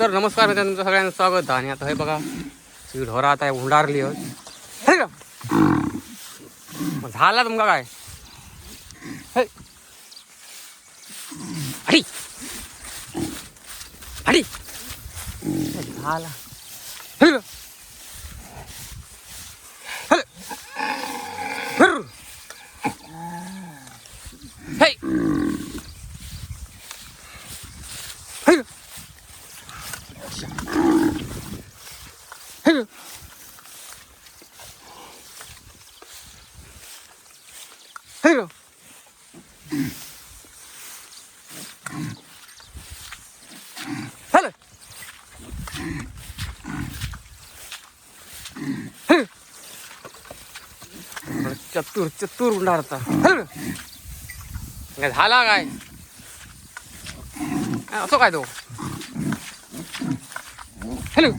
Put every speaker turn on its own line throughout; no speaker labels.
तर नमस्कार मित्रांनो, तुमचं सगळ्यांचं स्वागत. आणि आता हे बघा सगळी ढोरा आता हुंडारली होत. हे का मग झाला तुमका काय हे अडी अडी झाला हे का हे फिर हे हे हे हे चतुर चतुर उंडारता काय झाला काय असो काय तो हॅलो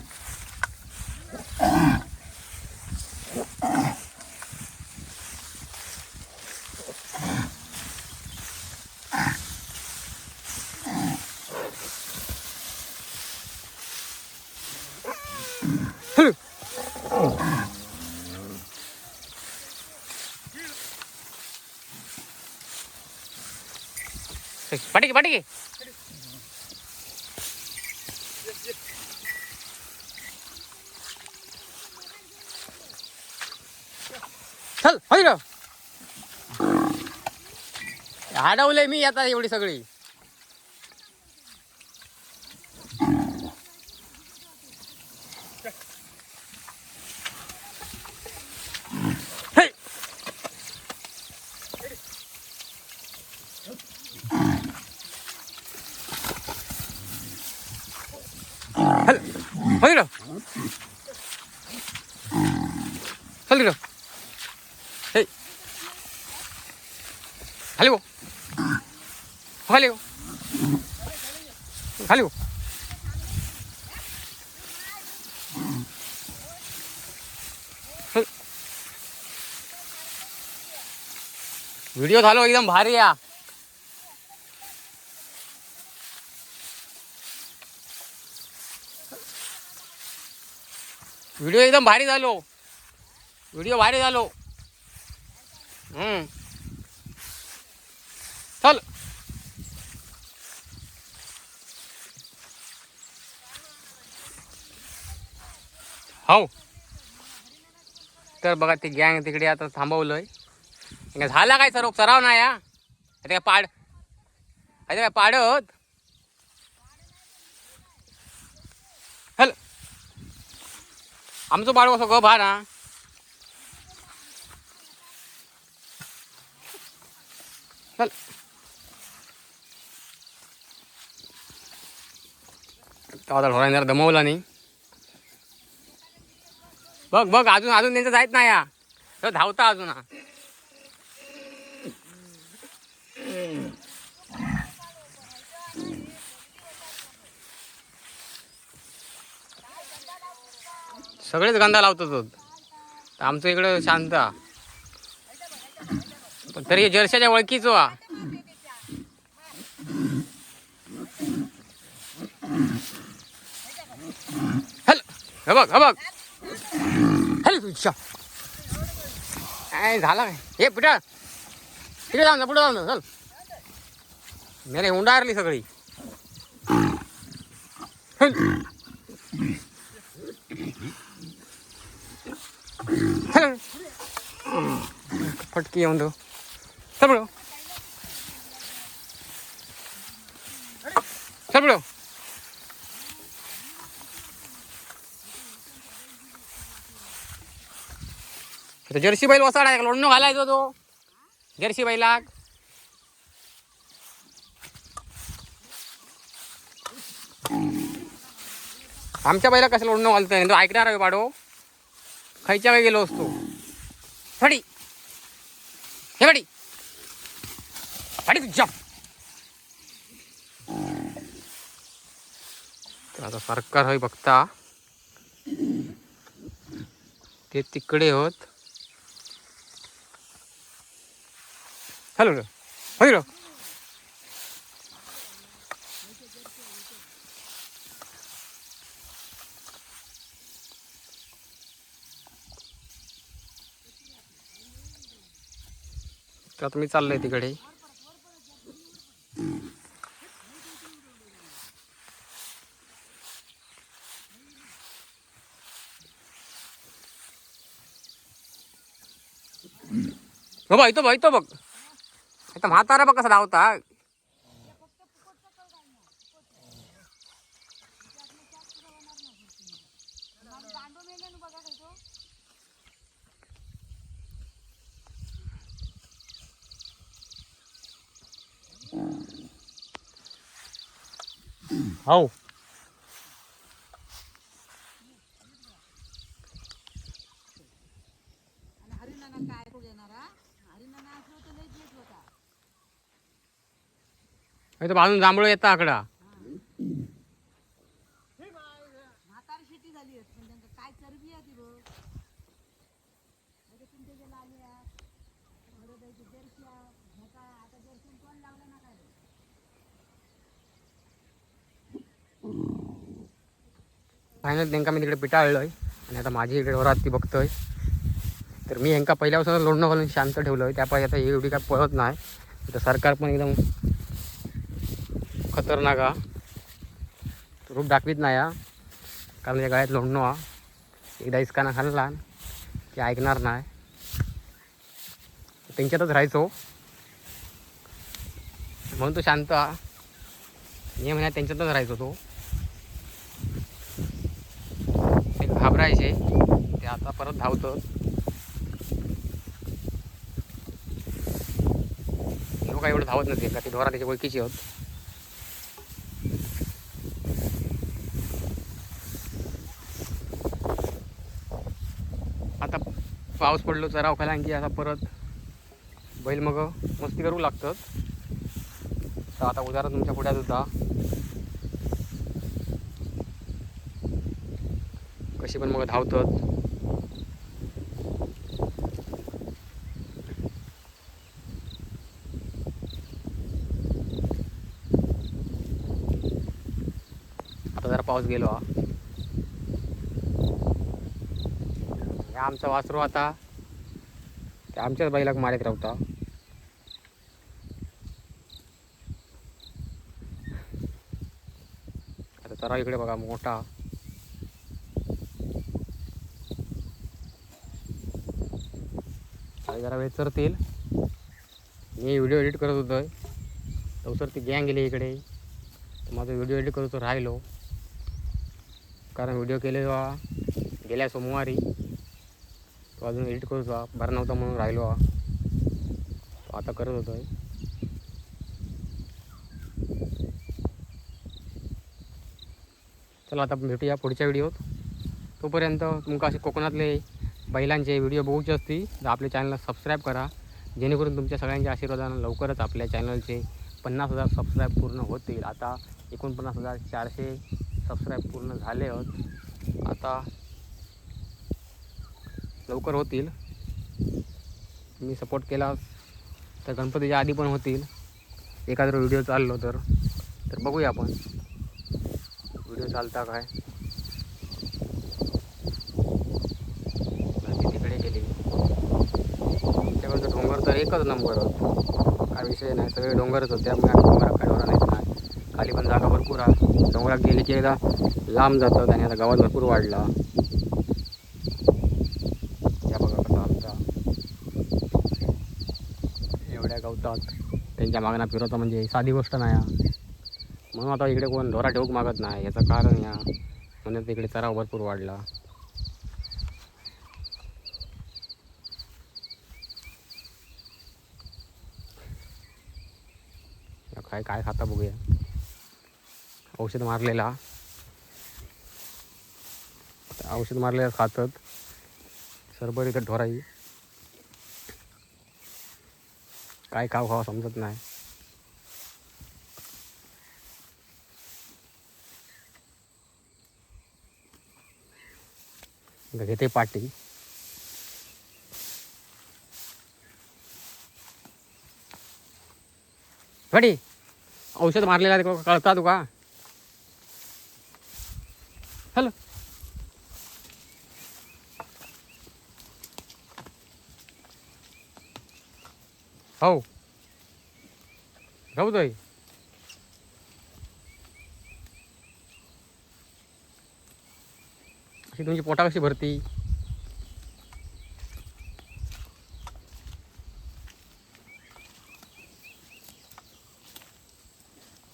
पाठी पाठी चल होय अडवलंय मी आता एवढी सगळी होय चल तिकडं हे खाली गो खाली गो खाली गो व्हिडिओ झालो एकदम भारी या व्हिडिओ एकदम भारी झालो व्हिडिओ भारी झालो चल हो तर बघा ते गँग तिकडे आता थांबवलंय झाला काय सराव नाही या आता काय पाड आता काय पाडत हल आमचं बाळ असं ग भा ना चल आता ढोराने जरा दमवला नाही बघ बघ अजून अजून त्यांचं जायत नाही या तर धावता अजून हा सगळेच गंधा लावतो तर आमचं इकडं शांत पण तरी जर्शाच्या ओळखीचो हा हल हे बघ हे बघ हॅलो तुझ्या काय झाला काय हे पुढे तिकडे जाऊन पुढे जाऊन चल मेरे उंडारली सगळी फटकी येऊन दो चल बडो चल बडो जर्सी बैल वसाडा लोणनो घालायचो तो जर्सी बैलाक आमच्या बैला कसं लोणनो घालतोय तो ऐकणार आहे पाडो खायच्या काय गेलो असतो फडी हे फडी फडी तुझ्या आता सरकार होय बघता ते तिकडे होत हॅलो होय तर आता मी चाललोय तिकडे. हो बघ इथं बघ. आता म्हातारा बघ कसा धावता. हो इथं बाजून जांभूळ येता आकडा. फायनल त्यांना मी तिकडे पिटाळलोय आणि आता माझी इकडे वरात ती बघतोय. तर मी ह्यांका पहिल्यापासून लोणं घालून शांत ठेवलोय. त्यापायी आता एवढी काय पळत नाही. तर सरकार पण एकदम खतरनाक हा रूप दाखवीत नाही हा. कारण या गाळ्यात लोणनो हा एकदा इसकाना खाल्ला की ऐकणार नाही. त्यांच्यातच राहायचो म्हणून तो शांत हा. मी म्हणा त्यांच्यातच राहायचो तो. ते घाबरायचे ते आता परत धावतं. लोक एवढं धावत नसेल का ती ढोरा त्याच्या ओळखीची होत. आता पाऊस पडलो चराव खायला आणखी आता परत बैल मग मस्ती करू लागतात. तर आता उदाहरण तुमच्या पुढ्यात होता कशी पण मग धावतात. आता जरा पाऊस गेलो हा. हे आमचा वासरू आता ते आमच्याच बैलाक मारत राहता. आता चराव इकडे बघा मोठा. जरा वेळ चरतील. मी व्हिडिओ एडिट करत होतो तर ती गँग गेली इकडे. तर माझा व्हिडिओ एडिट करतो राहिलो कारण व्हिडिओ केले गेल्या सोमवारी तो अजून एडिट करतो बरा नव्हता म्हणून राहिलो हा. तो आता करत होतो. चला आता भेटूया पुढच्या व्हिडिओत. तोपर्यंत तुमका असे कोकणातले बैलांचे व्हिडिओ बघूचे असतील तर आपल्या चॅनलला सबस्क्राईब करा. जेणेकरून तुमच्या सगळ्यांच्या आशीर्वादानं लवकरच आपल्या चॅनलचे 50,000 सबस्क्राईब पूर्ण होतील. आता 49,400 सबस्क्राईब पूर्ण झाले आहेत. आता लवकर होतील. तुम्ही सपोर्ट केला तर गणपतीच्या आधी पण होतील. एखादा व्हिडिओ चाललो तर बघूया आपण व्हिडिओ चालता काय. तिकडे गेली तुमच्याकडचं डोंगर तर एकच नंबर होत. काय विषय नाही सगळे डोंगरच होते. त्यामुळे डोंगरात काय डोंगर नाही. खाली पण जागा भरपूर आहे. डोंगरात गेली की एकदा लांब जातात आणि आता गावात भरपूर वाढला. या बघा कसा आमचा एवढ्या गवतात त्यांच्या मागणं फिरवता म्हणजे साधी गोष्ट नाही. म्हणून आता इकडे कोण ढोरा ठेवूक मागत नाही. याचं कारण या म्हणून इकडे चराव भरपूर वाढला. काय काय खाता बघूया. औषध मारलेला औषध मारलेला खातात. सरभर इथं ढोराई काय खावा समजत नाही. घेते पाटी. गडी औषध मारलेला कळता तुका. हॅलो हो गवतोय. अशी तुमची पोटा कशी भरती?